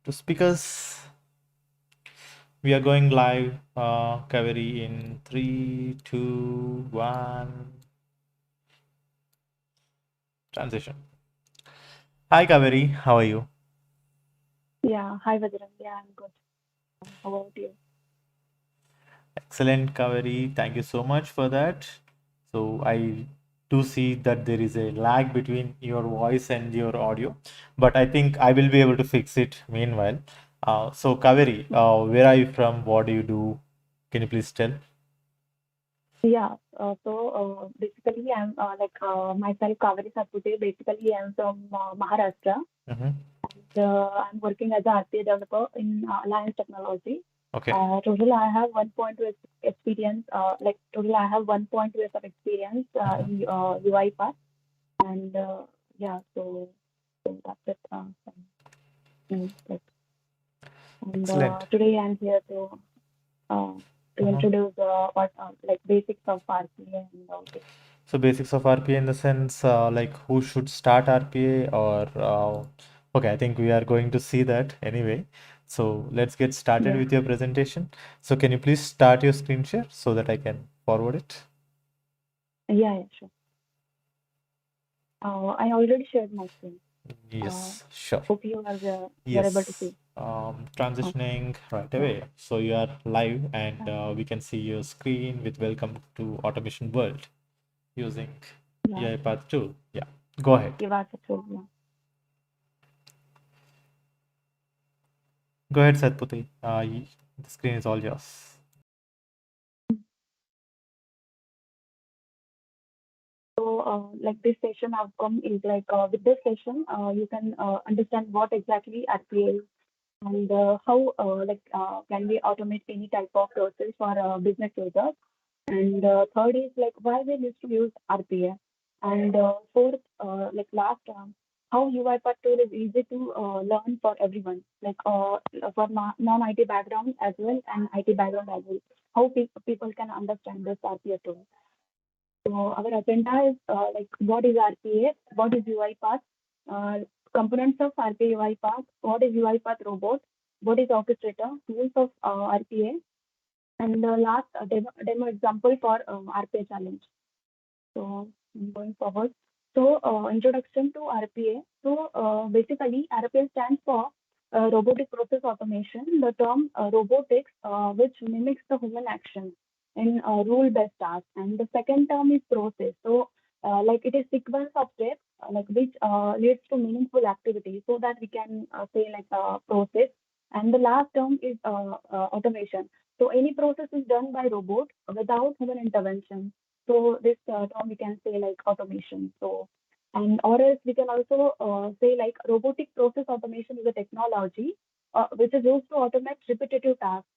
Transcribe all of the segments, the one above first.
to speakers. We are going live, Kaveri, in 3, 2, 1. Transition. Hi, Kaveri. How are you? Yeah, hi Vajrang. Yeah, I'm good. How about you? Excellent, Kaveri. Thank you so much for that. So I do see that there is a lag between your voice and your audio, but I think I will be able to fix it meanwhile. So Kaveri, where are you from? What do you do? Can you please tell? Yeah, basically, I'm myself, Kaveri Satpute. Basically, I'm from Maharashtra. Mm-hmm. I'm working as a RPA developer in Alliance Technology. Okay. Total, I have 1.2 experience. Total, I have 1.2 years of experience in UiPath, and yeah, so that's it. Like, and Excellent. today I'm here uh, to Mhm. introduce what like basics of RPA and all this. So basics of RPA in the sense like who should start RPA or okay, I think we are going to see that anyway. So let's get started Yeah, with your presentation. So can you please start your screen share so that I can forward it? yeah, sure. I already shared my screen. Yes, sure. Hope you're able to Yes. see. Okay. Transitioning right Yeah. away. So you are live and we can see your screen with welcome to Automation World using Yeah. UiPath tool. Yeah, go ahead. You are successful. Yeah. Go ahead, Satpati. The screen is all yours. Like this session outcome is like with this session, you can understand what exactly RPA is and how can we automate any type of process for business users. And third is like why we need to use RPA. And fourth, last, how UiPath tool is easy to learn for everyone, for non-IT background as well and IT background as well. How people can understand this RPA tool. So our agenda is like what is RPA, what is UiPath, uh, components of RPA UiPath, what is UiPath robot, what is orchestrator, tools of RPA, and the last demo example for RPA challenge. So going forward, introduction to RPA. Basically, RPA stands for robotic process automation. The term robotics, which mimics the human action in rule-based tasks, and the second term is process. Like it is sequence of steps, which leads to meaningful activity, so that we can say like process. And the last term is automation. So any process is done by robot without human intervention. So this term we can say like automation. And or else we can also say like robotic process automation is a technology which is used to automate repetitive tasks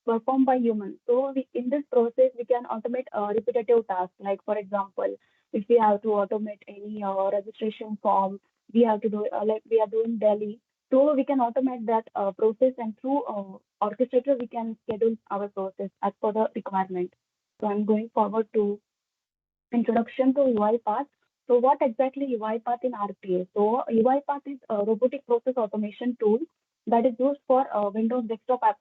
performed by humans. So in this process, we can automate repetitive tasks. Like for example, if we have to automate any registration form, we have to do like we are doing daily. So we can automate that process, and through orchestrator we can schedule our process as per the requirement. So I'm going forward to introduction to UiPath. So what exactly UiPath in RPA? So UiPath is a robotic process automation tool that is used for Windows desktop app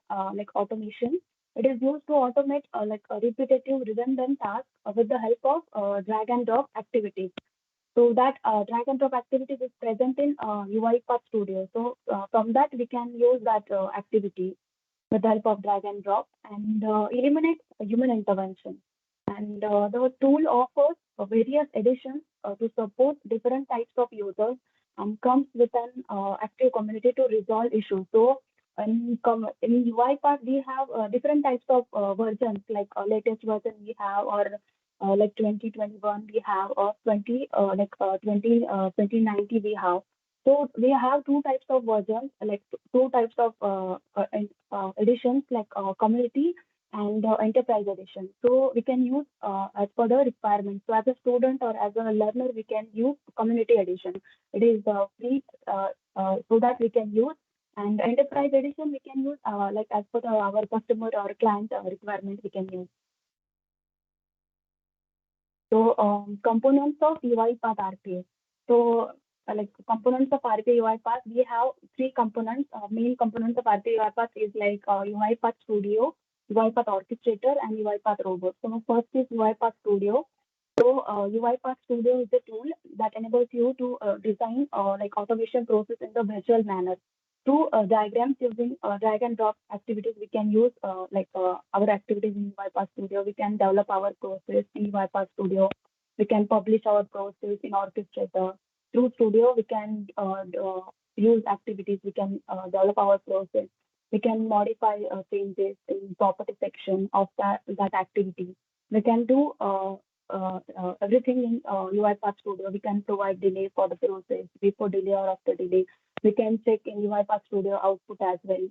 automation. It is used to automate a repetitive redundant tasks with the help of drag and drop activities. So that drag and drop activities is present in UiPath Studio. So from that we can use that activity with the help of drag and drop and eliminate human intervention. And the tool offers various editions to support different types of users and comes with an active community to resolve issues. So in UiPath, we have different types of versions, like latest version we have, or like 2021 we have, or 2090 we have. So we have two types of versions, like two types of editions, like community and enterprise edition. So we can use as per the requirement. So as a student or as a learner, we can use community edition. It is free, so that we can use. And enterprise edition we can use like as per our customer or client requirement we can use. So components of UiPath RPA. So like components of RPA UiPath, we have three components. Main components of RPA UiPath is like uipathstudio, uipath orchestrator, and uipath robot. So first is uipath studio. So uipath studio is a tool that enables you to design like automation process in the visual manner. Through diagrams using drag and drop activities, we can use our activities in uipath studio. We can develop our process in uipath studio. We can publish our process in orchestrator. Through studio, we can use activities. We can develop our process. We can modify changes in property section of that activity. We can do everything in UiPath Studio. We can provide delay for the process, before delay or after delay. We can check in UiPath Studio output as well.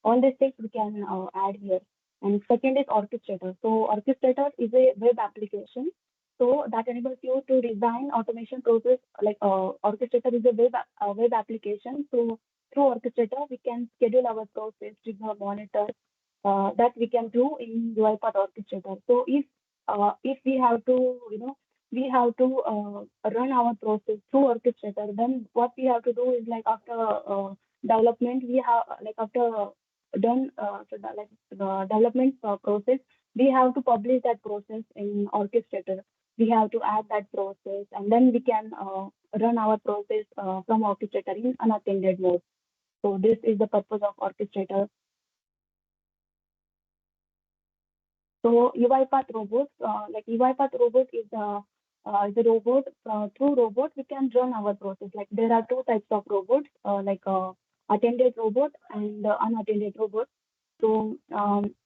All these things we can add here. And second is Orchestrator. So Orchestrator is a web application. So that enables you to design automation process. Like Orchestrator is a web application. So through Orchestrator, we can schedule our process, trigger, monitor, that we can do in UiPath Orchestrator. So if we have to, we have to run our process through Orchestrator, then what we have to do is like after development, we have like after done like the development process, we have to publish that process in Orchestrator. We have to add that process, and then we can run our process from Orchestrator in unattended mode. So this is the purpose of Orchestrator. So UiPath robots, like UiPath robot is a robot. Through robot, we can run our process. Like there are two types of robots, like attended robot and unattended robot. So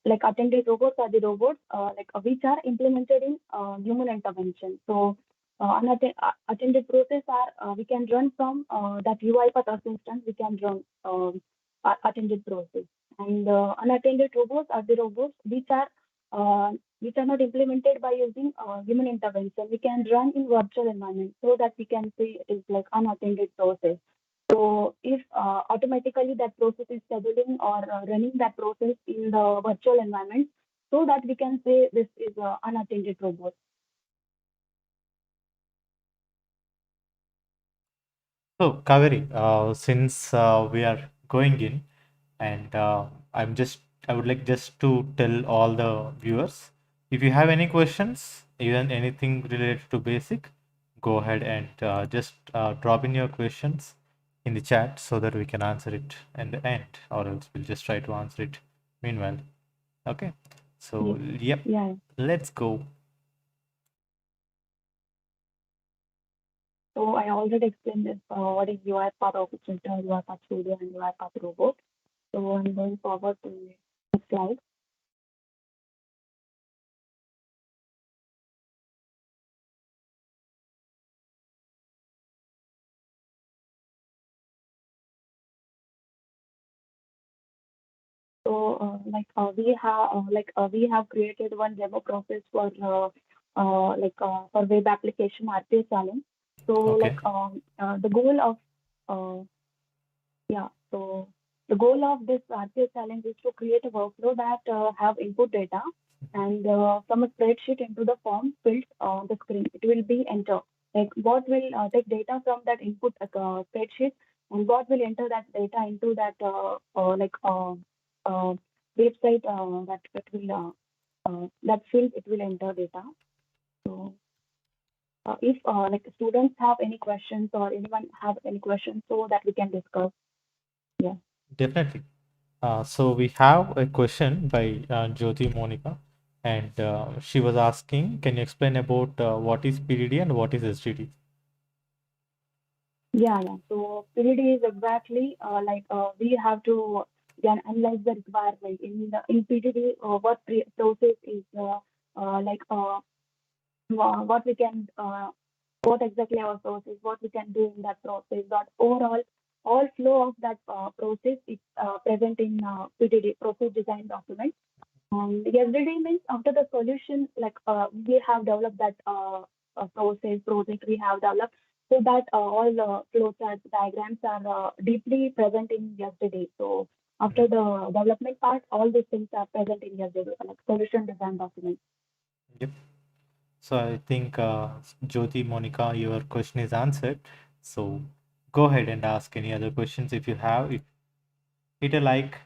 like attended robots are the robots like which are implemented in human intervention. So attended process are we can run from that UiPath assistant. We can run attended process, and unattended robots are the robots which are not implemented by using human intervention. We can run in virtual environment so that we can see it is like unattended process. So if automatically that process is scheduling or running that process in the virtual environment, so that we can say this is unattended robot. So, Kaveri, since we are going in, and I would like just to tell all the viewers, if you have any questions, even anything related to basic, go ahead and just drop in your questions in the chat so that we can answer it in the end, or else we'll just try to answer it meanwhile. Okay. So, yep, Yeah. let's go. So I already explained this. What is UiPath Orchestrator, UiPath Studio, and UiPath Robot. So I'm going forward to the next slide. So we have created one demo process for for web application RPA challenge. So Okay. the goal of yeah so the goal of this RPA challenge is to create a workflow that have input data, and from a spreadsheet into the form filled on the screen. It will be enter. Like bot will take data from that input spreadsheet, and bot will enter that data into that uh, website that field it will enter data. So if like students have any questions or anyone have any questions, so that we can discuss. Yeah. Definitely. So we have a question by Jyoti Monica, and she was asking, can you explain about what is PDD and what is SDD? Yeah. So PDD is exactly we have to analyze the requirement in PDD. Process is what we can what exactly our process, what we can do in that process. That overall all flow of that process is present in PDD, process design document. And SDD means after the solution, we have developed that process project we have developed, so that all flowcharts diagrams are deeply present in SDD. So after the development part, all these things are present in SDD, like solution design document. Yep. So I think Jyoti Monica, your question is answered. So go ahead and ask any other questions if you have. If hit a like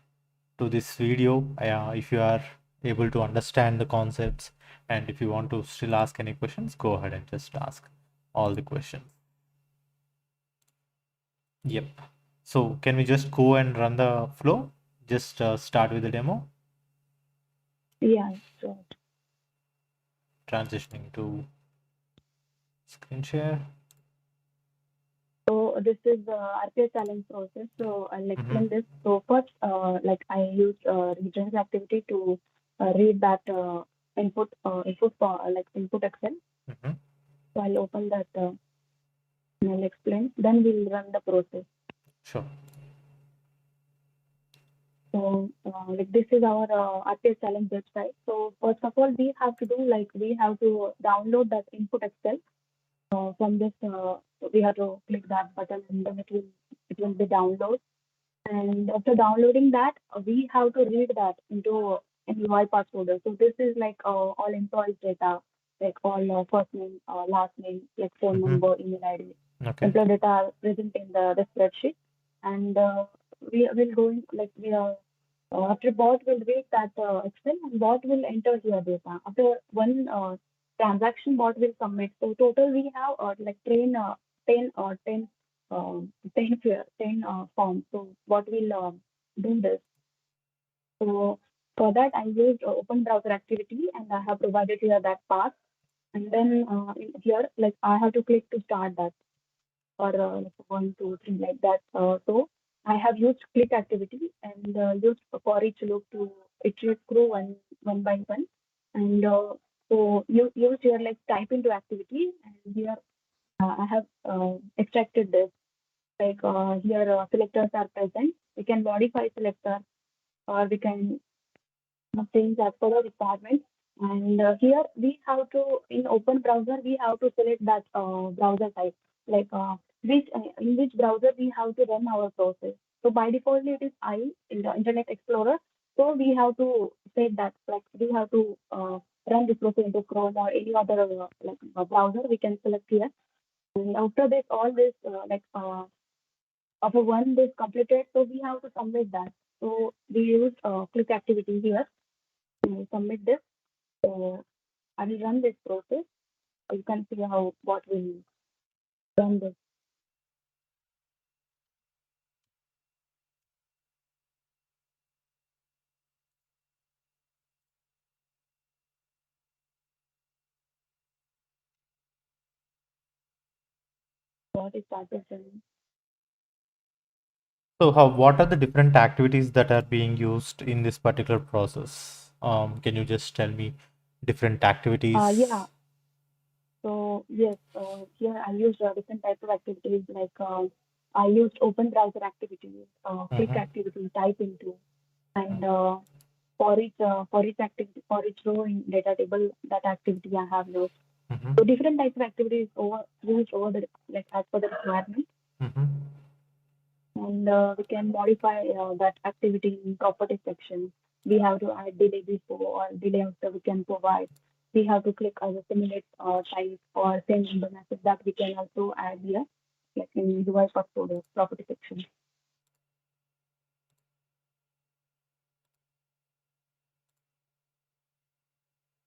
to this video if you are able to understand the concepts, and if you want to still ask any questions, go ahead and just ask all the questions. Yep. So can we just go and run the flow? Just start with the demo. Yeah, sure. Transitioning to screen share. So this is the RPA challenge process. So I'll explain this. So first, like I use returns activity to read that input for like input Excel. So I'll open that and I'll explain. Then we'll run the process. Sure. So like this is our RPA challenge website. So first of all, we have to do like we have to download that input Excel. From this, we have to click that button and then it will be download. And after downloading that, we have to read that into an UiPath folder. So this is like all employees data, like all first name, last name, like phone number, email ID, employee data are present in the spreadsheet. And we will going like we are after bot will read that Excel and bot will enter your data. After one transaction, bot will submit. So total we have like 10 or 10 10 forms. So what will do this? So for that, I used open browser activity and I have provided here that path. And then here, like I have to click to start that or like 1, 2, 3 like that. So I have used click activity and used for each loop to iterate through one by one. And so you use here like type into activity and here I have extracted this like here selectors are present. We can modify selector or we can change as per the requirement. And here we have to, in open browser, we have to select that browser type, like in which browser we have to run our process. So by default, it is in the Internet Explorer. So we have to set that, like we have to run this process into Chrome or any other browser. We can select here. And after this, all this after one is completed, so we have to submit that. So we use click activity here to submit this. So I will run this process. You can see how what will run this. What is started running. So what are the different activities that are being used in this particular process? Can you just tell me different activities? Yeah. So yes, here I used different types of activities like I used open browser activities, click activity, type into, and for each activity, for each row in data table, that activity I have used. So different types of activities used over the like as per the requirement. And we can modify that activity in property section. We have to add delay before or delay after we can provide. We have to click as a simulate type or send the message that we can also add here, like in uipathforward property section.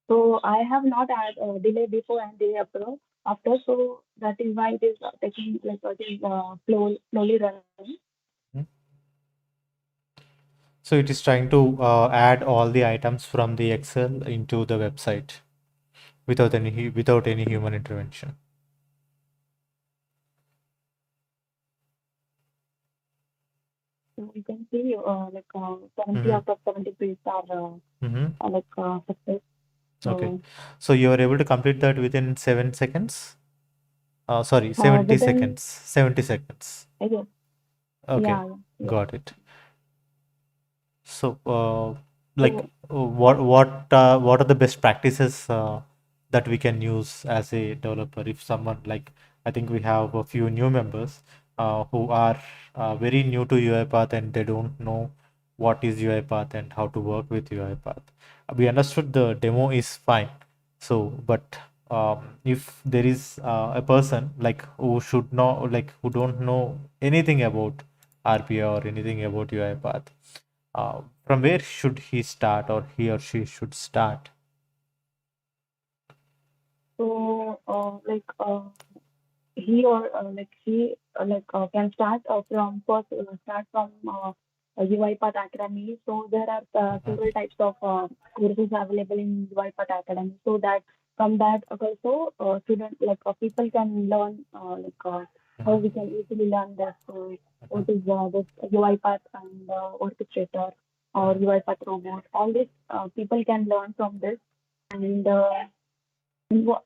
So I have not add delay before and delay after. So that is why it is taking like it is slowly running. So it is trying to add all the items from the Excel into the website without any human intervention. So you can see 70 out of 70 fields are like success. Okay. So you are able to complete that within 7 seconds? Sorry, 70 within seconds. 70 seconds. yes, Okay, yeah. got it. So, So what are the best practices that we can use as a developer? If someone like, I think we have a few new members who are very new to UiPath and they don't know what is UiPath and how to work with UiPath. We understood the demo is fine. So, but if there is a person like who should know, like who don't know anything about RPA or anything about UiPath, from where should he start or he or she should start? So, he or she can start from first start from UiPath Academy. So there are Mhm, several types of courses available in UiPath Academy. So that from that also student people can learn how mhm, we can easily learn this. mhm, What is this UiPath and orchestrator or mhm, UiPath robot? All these people can learn from this and.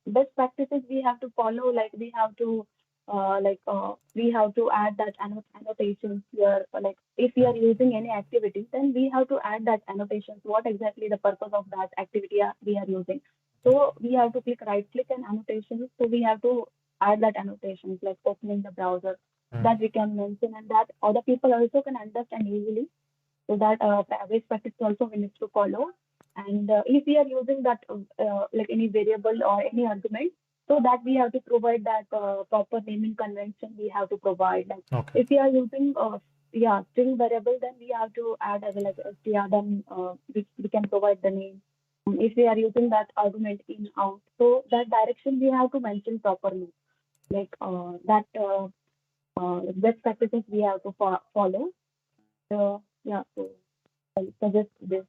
Best practices we have to follow, like we have to add that annotations here, like if we are using any activity, then we have to add that annotations, what exactly the purpose of that activity we are using. So we have to right click and annotations, so we have to add that annotations like opening the browser, mhm, that we can mention and that other people also can understand easily. So that best practice also we need to follow. And if we are using that like any variable or any argument, so that we have to provide that proper naming convention we have to provide. Like okay. if we are using string variable, then we have to add as like str, then we can provide the name. If we are using that argument in out, so that direction we have to mention properly. Like that best practices we have to follow. Yeah, so I suggest this.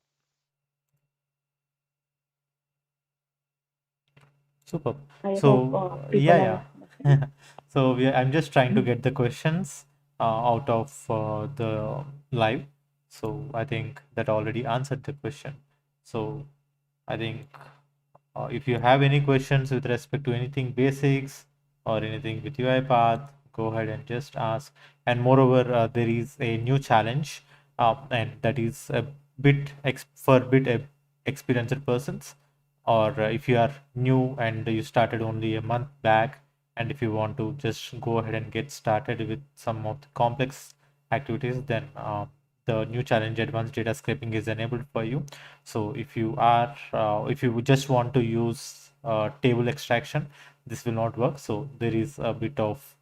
Super. I hope So, people yeah, understand. yeah. So I'm just trying to get the questions out of the live. So I think that already answered the question. So I think if you have any questions with respect to anything basics or anything with UiPath, go ahead and just ask. And moreover, there is a new challenge, and that is a bit for experienced persons, or if you are new and you started only a month back, and if you want to just go ahead and get started with some of the complex activities, then the new challenge advanced data scraping is enabled for you. So if you just want to use table extraction, this will not work. So there is a bit of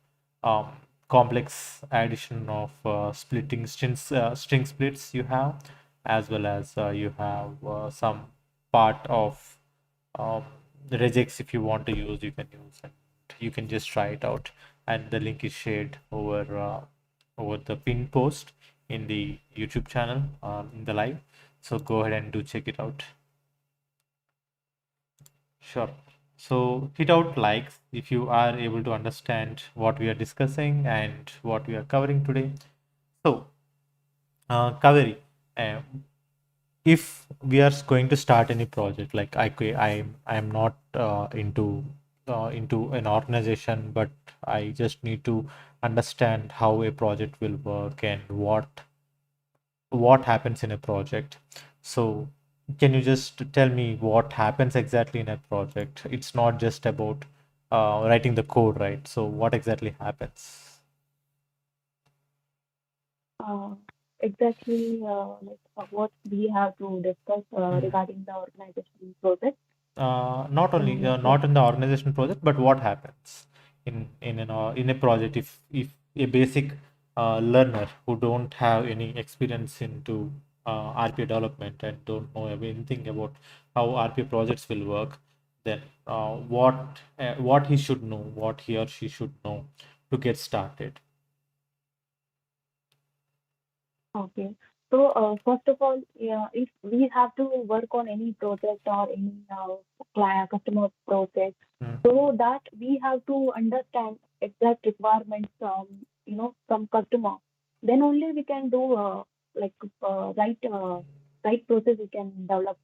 um, complex addition of splitting string splits you have, as well as you have some part of um, regex. If you want to use, you can use, and you can just try it out. And the link is shared over the pin post in the YouTube channel in the live. So go ahead and do check it out. Sure. So hit out likes if you are able to understand what we are discussing and what we are covering today. So, Kaveri, uh, if we are going to start any project, like I am not into an organization, but I just need to understand how a project will work and what happens in a project. So, can you just tell me what happens exactly in a project? It's not just about writing the code, right? So, what exactly happens? Uh, exactly what we have to discuss Mm. regarding the organization project. Not only Like not in the organization project, but what happens in a project if a basic learner who don't have any experience into RPA development and don't know anything about how RPA projects will work, then what he should know, what he or she should know to get started. okay. So, first of all, yeah, if we have to work on any project or any client customer project, Mm, so that we have to understand exact requirements from from customer. Then only we can do like right process we can develop.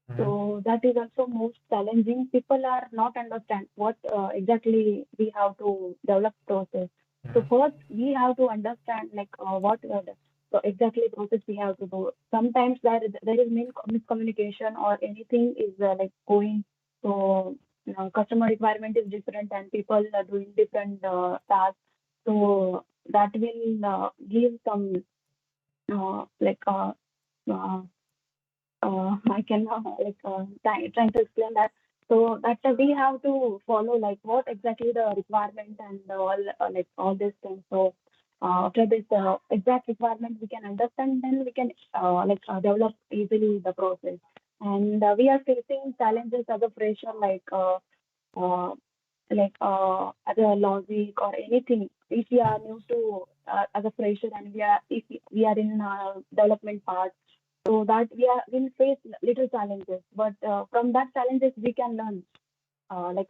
mm, So that is also most challenging. People are not understand what exactly we have to develop process. So mm, first we have to understand like what so exactly process we have to do. Sometimes there is miscommunication or anything is like going. So customer requirement is different and people are doing different tasks. So that will give some like I can trying to explain that. So that we have to follow like what exactly the requirement and all these things. So after this exact requirement we can understand, then we can develop easily the process. And we are facing challenges as a fresher uh, as a logic or anything. If we are new to as a fresher and if we are in development part, so that will face little challenges. But from that challenges we can learn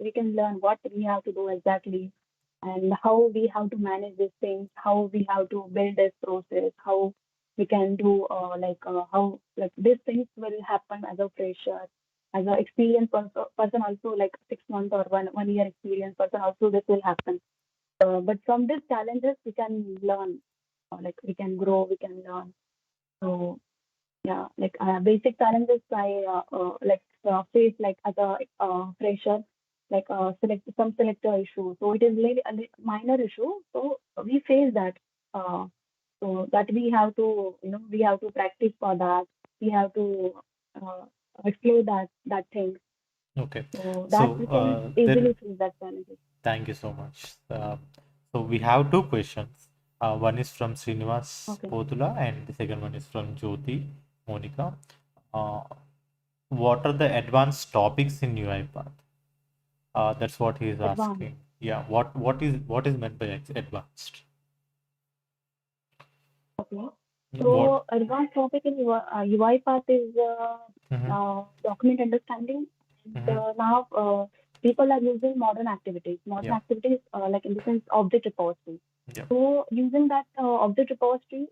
we can learn what we have to do exactly and how we have to manage these things, how we have to build this process, how we can do how like these things will happen as a fresher, as an experienced person also, like 6 months or one year experience person also this will happen. But from these challenges we can learn, we can grow, we can learn. So yeah, basic challenges I face like as a fresher, selector issue. So it is really a minor issue. So we face that. So that we have to, we have to practice for that. We have to uh, explore that thing. Okay. So that So we can there. easily face that challenges. Thank you so much. So we have two questions. One is from Srinivas Okay. Potula, and the second one is from Jyoti Monica. Uh, what are the advanced topics in UiPath? That's what he is Advanced. asking. Yeah. What is meant by advanced? Okay. What? So advanced topic in UiPath is Mm-hmm, document understanding. And, mm-hmm, now people are using modern activities. Modern yeah. activities like in the sense object repository. Yeah. So using that object repository,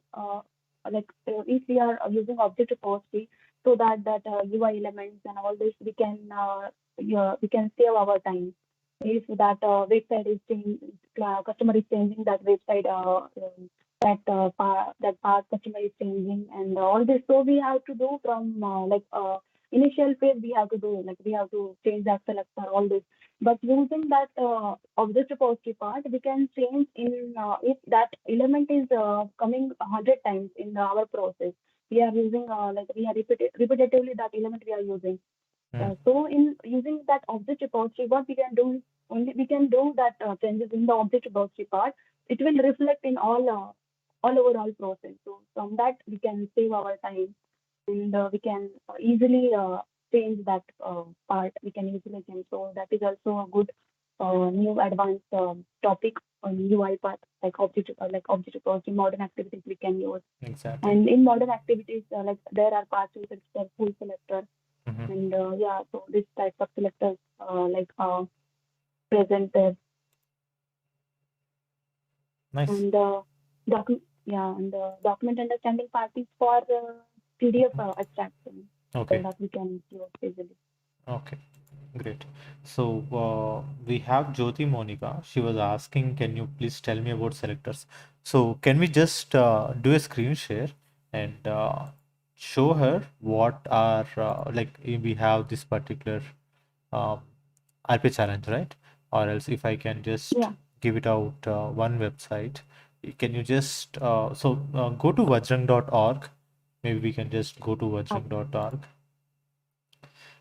if we are using object repository, so that UI elements and all this, we can save our time. If that website is changing, customer is changing that website, that part customer is changing, and all this. So we have to do from initial phase. We have to do we have to change that selector, all this. But using that object repository part, we can change in if that element is coming 100 times in our process. We are using we are repetitively that element we are using. Mm, So in using that object repository, what we can do is only we can do that changes in the object repository part. It will reflect in all overall process. So from that we can save our time, and we can easily change that part. We can easily change. So that is also a good new advanced topic on UiPath, like object repository, modern activities we can use. exactly. And in modern activities, there are parts which are full selector, Mm-hmm. and so this type of selectors present there. Nice. And and the document understanding part is for PDF abstraction, so Okay. that we can use easily. Okay. Great. So we have Jyoti Monica. She was asking, can you please tell me about selectors? So can we just do a screen share and show her what are we have this particular um, RP challenge, right? Or else if I can just Yeah. give it out one website, can you just go to vajrang.org. Maybe we can just go to Okay. vajrang.org.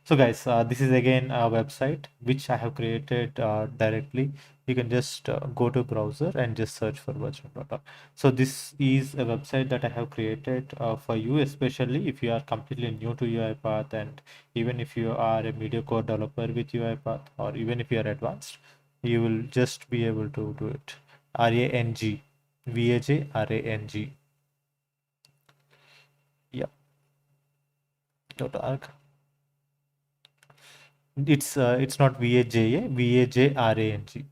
So guys, this is again a website which I have created directly. You can just go to browser and just search for virtual.org. So this is a website that I have created for you, especially if you are completely new to UiPath, and even if you are a media core developer with UiPath, or even if you are advanced, you will just be able to do it. RANG, VAJRANG. Yeah, .org. It's not VAJA, VAJRANG.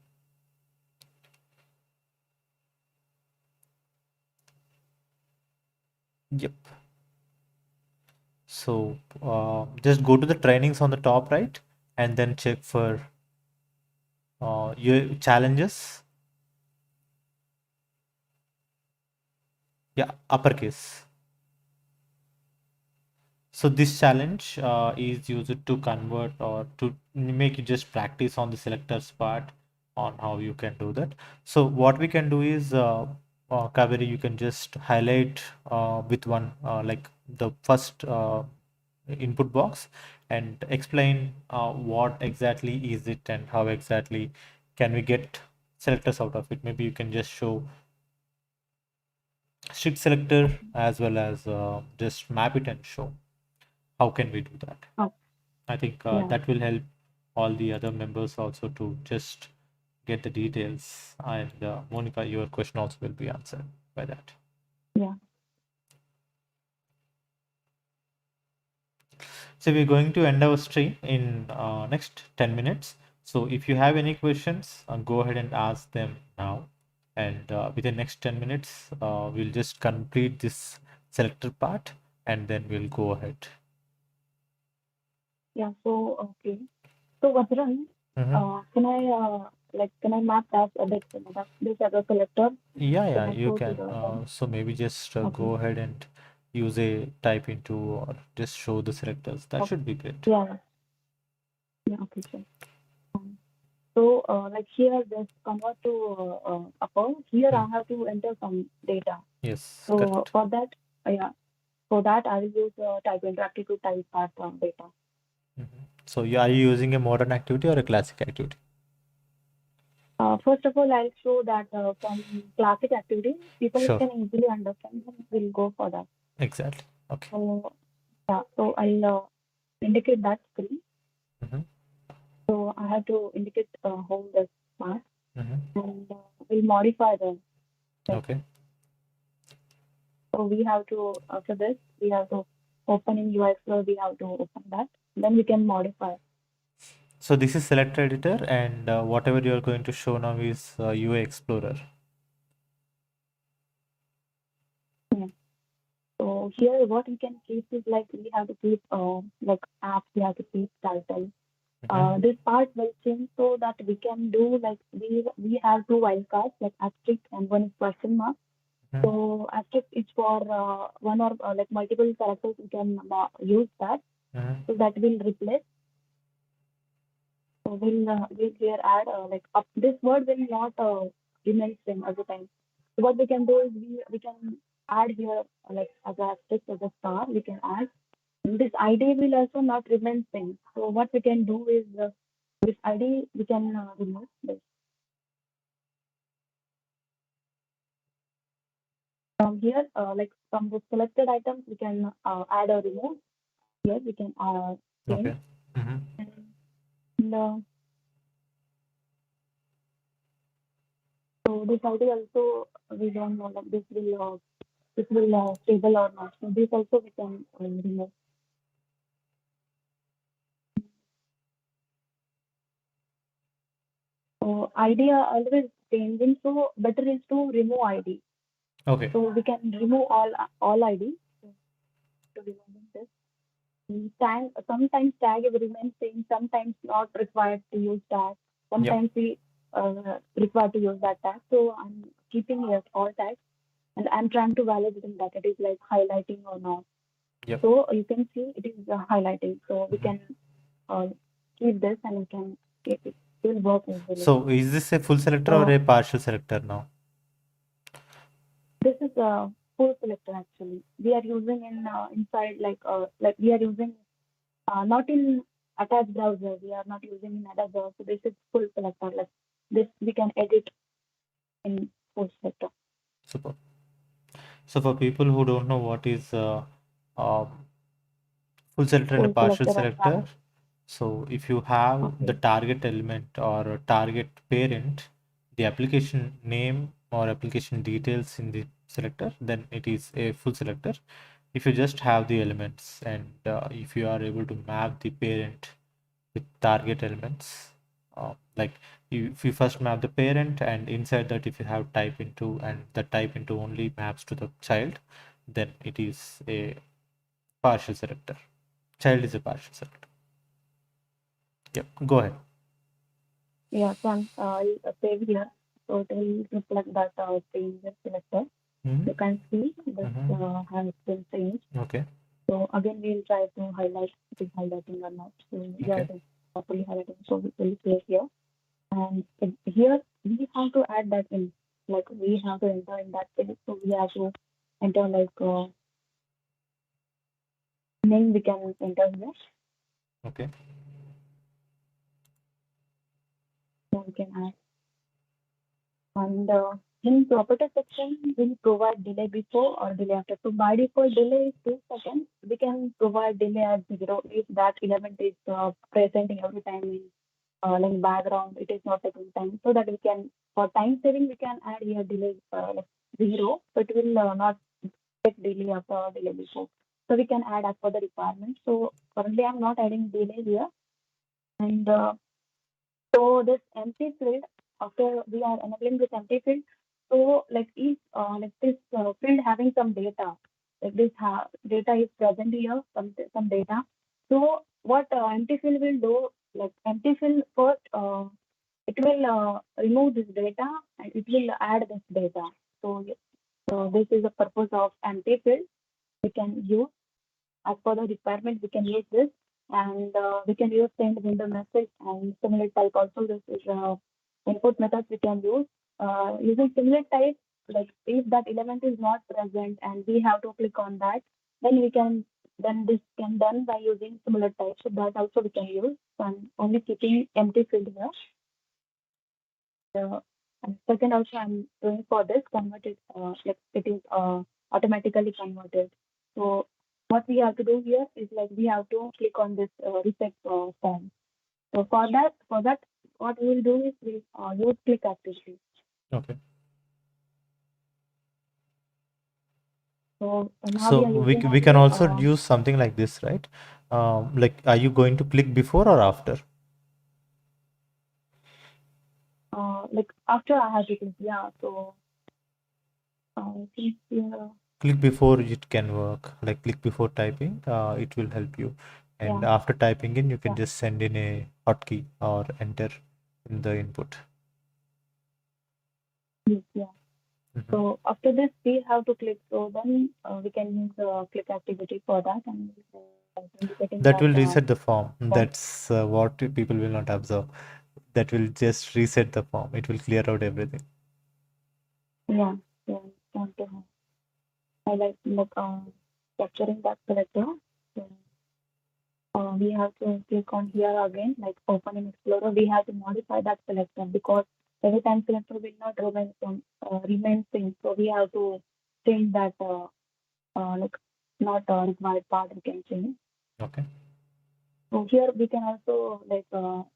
Yep. So just go to the trainings on the top right and then check for your challenges. Yeah, uppercase. So this challenge is used to convert or to make you just practice on the selectors part on how you can do that. So what we can do is, Kaveri, you can just highlight with one like the first input box, and explain what exactly is it and how exactly can we get selectors out of it. Maybe you can just show strict selector as well as just map it and show how can we do that. Oh, I think yeah, that will help all the other members also to just get the details. And Monica, your question also will be answered by that. yeah. So we're going to end our stream in next 10 minutes. So if you have any questions, go ahead and ask them now. And within next 10 minutes, we'll just complete this selector part and then we'll go ahead. Yeah. So okay. So Vajran, Mm-hmm. can I map that this as a selector? Can Yeah, I you go to can. the So maybe just okay. go ahead and use a type into or just show the selectors. That Okay. should be great. Yeah. Yeah. Okay. Sure. So like here, this convert to upper. Here Hmm. I have to enter some data. Yes, So correct. for that, yeah. For that, I will use type interactive to type that data. Mhm. So are you using a modern activity or a classic activity? First of all, I'll show that from classic activity, people Sure, can easily understand. We'll go for that. exactly. Okay. So yeah, so I'll indicate that screen. Mm-hmm. So I have to indicate home this part, Mm-hmm. and we'll modify the text. Okay. So we have to after this we have to open in UI Explorer. We have to open that. Then we can modify. So this is selector editor and whatever you are going to show now is UI Explorer. Yeah. So here what we can keep is like we have to keep like apps. We have to keep title. Mm-hmm. This part will change so that we can do like we have two wildcards like asterisk and one is question mark. Mm-hmm. So asterisk is for one or like multiple characters. We can use that. Mm-hmm. So that will replace. So we'll here add like up, this word will not remain same every time. So what we can do is we can add here like as a asterisk as a star. We can add. This ID will also not remain same. So what we can do is this ID we can remove this. From here, like from the selected items, we can add or remove. Here we can change. Okay. Mm-hmm. And, so this ID also we don't know that this will stable or not. So this also we can remove. So ID are always changing. So better is to remove ID. Okay. So we can remove all ID. So to remove this. Tag, sometimes tag will remain same, sometimes not required to use tag. Yep. Sometimes we require to use that tag. So I'm keeping here all tags and I'm trying to validate that it is like highlighting or not. Yep. So you can see it is highlighting. So we Mm-hmm. can uh, keep this and we can it will work easily. So is this a full selector or So a partial selector now? this is a full selector actually. We are using in inside like we are using not in attached browser. We are not using in attached browser. So this is full selector. Like this, we can edit in full selector. Super. So for people who don't know what is um, full selector and a Full partial selector and selector, so if you have the okay. target element or a target parent, the application name or application details in the selector, then it is a full selector. If you just have the elements and if you are able to map the parent with target elements, like if you first map the parent and inside that if you have type into and the type into only maps to the child, then it is a partial selector. Child is a partial selector. Yep, go ahead. Yeah, so I'll save here. So it will reflect that change in selector. Mm-hmm. You can see this Mm-hmm. has been changed. Okay. So again, we'll try to highlight if it is highlighting or not. So yeah, Okay. it is properly highlighting. So we will save here. And here we have to add that in. Like we have to enter in that field. So we have to enter like name we can enter here. Okay. So we can add. And in property section, we'll provide delay before or delay after. So by default, delay is 2 seconds. We can provide delay as 0 if that element is presenting every time in like background. It is not taking time, so that we can, for time saving, we can add here delay like 0. So it will not take delay after or delay before. So we can add as per the requirement. So currently, I'm not adding delay here, and so this empty field, after we are enabling this empty field, so like if like this field having some data, like this data is present here, some data. So what empty field will do, like empty field first, it will remove this data and it will add this data. So, so this is the purpose of empty field. We can use as per the requirement, we can use this, and we can use send window message and similar type also. This is input methods we can use. Using similar type, like if that element is not present and we have to click on that, then we can, then this can done by using similar type. So that also we can use. So I'm only keeping empty field here. And second also I'm doing for this converted, like it is automatically converted. So what we have to do here is like we have to click on this reset form. So for that, what we will do is we use click activity. Okay. So now So we are using we can only also use something like this, right? Like, are you going to click before or after? like after I have to click, yeah. So I think here, Click before it can work. Like click before typing, it will help you. And yeah, after typing in, you can yeah, just send in a hotkey or enter in the input. yes, yeah. Mhm. So after this, we have to click. So then we can use the click activity for that, and indicating That that will reset the form. form. That's what people will not observe. That will just reset the form. It will clear out everything. Yeah, yeah, want to highlight like capturing that selector. So we have to click on here again, like open in Explorer. We have to modify that selector because every time selector will not remain same. So we have to change that like not required part. We can change. Okay. So here we can also like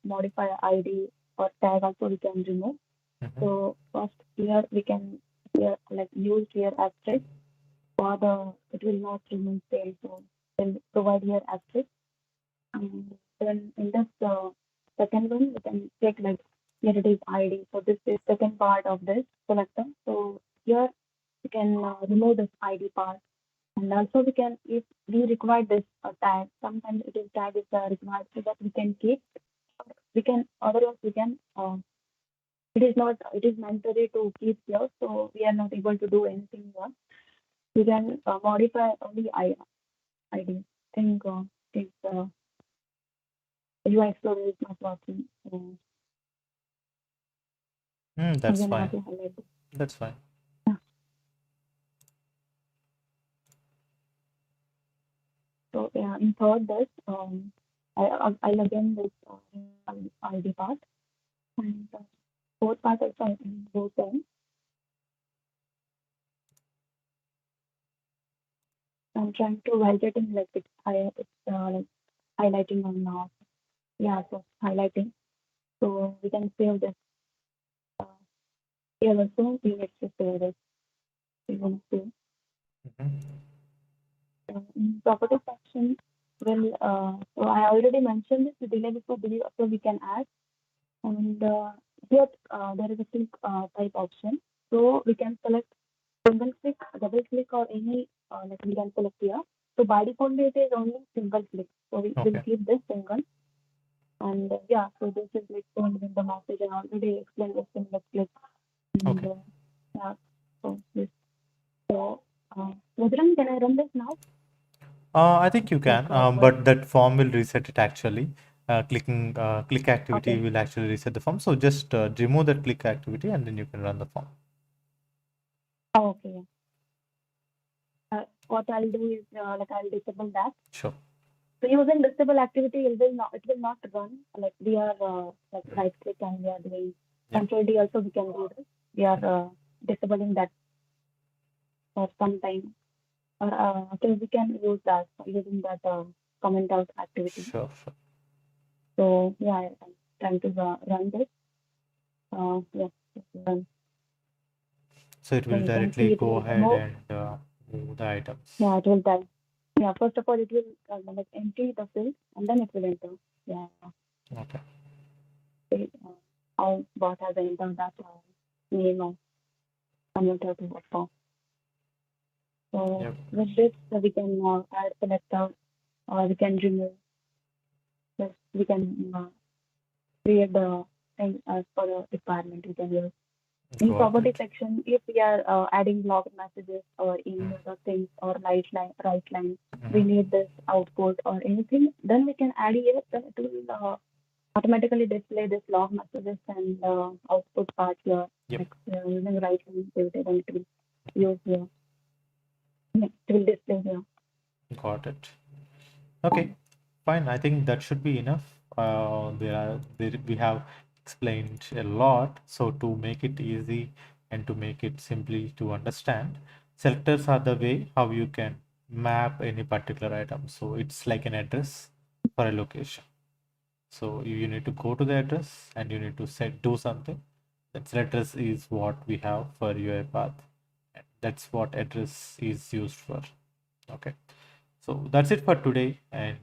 modify ID or tag also we can remove. Mhm. So first here we can here like use here asterisk for the, it will not remain same. So then provide here asterisk, and then in this second one we can check like here it is ID. So this is second part of this selector. So here we can remove this ID part. And also we can, if we require this tag, sometimes it is tag is required, so that we can keep, we can, otherwise we can, it is not, it is mandatory to keep here, so we are not able to do anything here. We can modify only ID. Think if UI Explorer is not working, That's again I have fine. to highlight this. That's fine. Yeah. So yeah, in third this, I'll again this ID part, and fourth part also I can go same. I'm trying to validating like it's like highlighting on now. Yeah, so highlighting. So we can save this uh, here also. We need to save this. We want to Mhm. in property section. Well, so I already mentioned this. The delay before delay also we can add, and here there is a click type option. So we can select single click, double click, or any like we can select here. So by default it is only single click. So we will Okay. keep this single. And yeah, so this is like going in the message. I already explained this in the clip. And Okay. yeah, so this. So, Vajrang, can I run this now? I think you Like, can, what? but that form will reset it actually. Click activity Okay. will actually reset the form. So just remove that click activity and then you can run the form. Oh, okay. Yeah. What I'll do is like I'll disable that. Sure. So using listable activity, it will not run. Like we are like right click and we are doing control D also we can do this. We are disabling that for some time, or till we can use that using that comment out activity. Sure, sure. So yeah, I'm trying to run this. Yeah, run. So it So will you can directly see it go will ahead remove. and move the items. Yeah, it will die. Yeah, first of all, it will like empty the field and then it will enter. Yeah, Okay. say, how bot has entered that name of converter to what form. So Yep. with this, we can add selector or we can remove. Yes, we can create the thing as per the requirement we can use. In Got property it. section, if we are adding log messages or any other things or right line, we need this output or anything, then we can add it. Then it will automatically display this log messages and output part here. Yep. Like using right line, then it will use here. It will display here. Got it. Okay, fine. I think that should be enough. We have explained a lot. So to make it easy and to make it simply to understand, selectors are the way how you can map any particular item. So it's like an address for a location. So you need to go to the address and you need to do something. That address is what we have for UiPath. And that's what address is used for. Okay. So that's it for today, and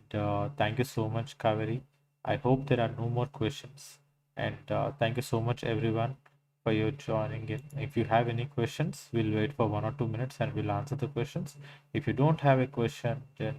thank you so much, Kaveri. I hope there are no more questions, and thank you so much, everyone, for your joining in. If you have any questions, we'll wait for 1 or 2 minutes and we'll answer the questions. If you don't have a question, then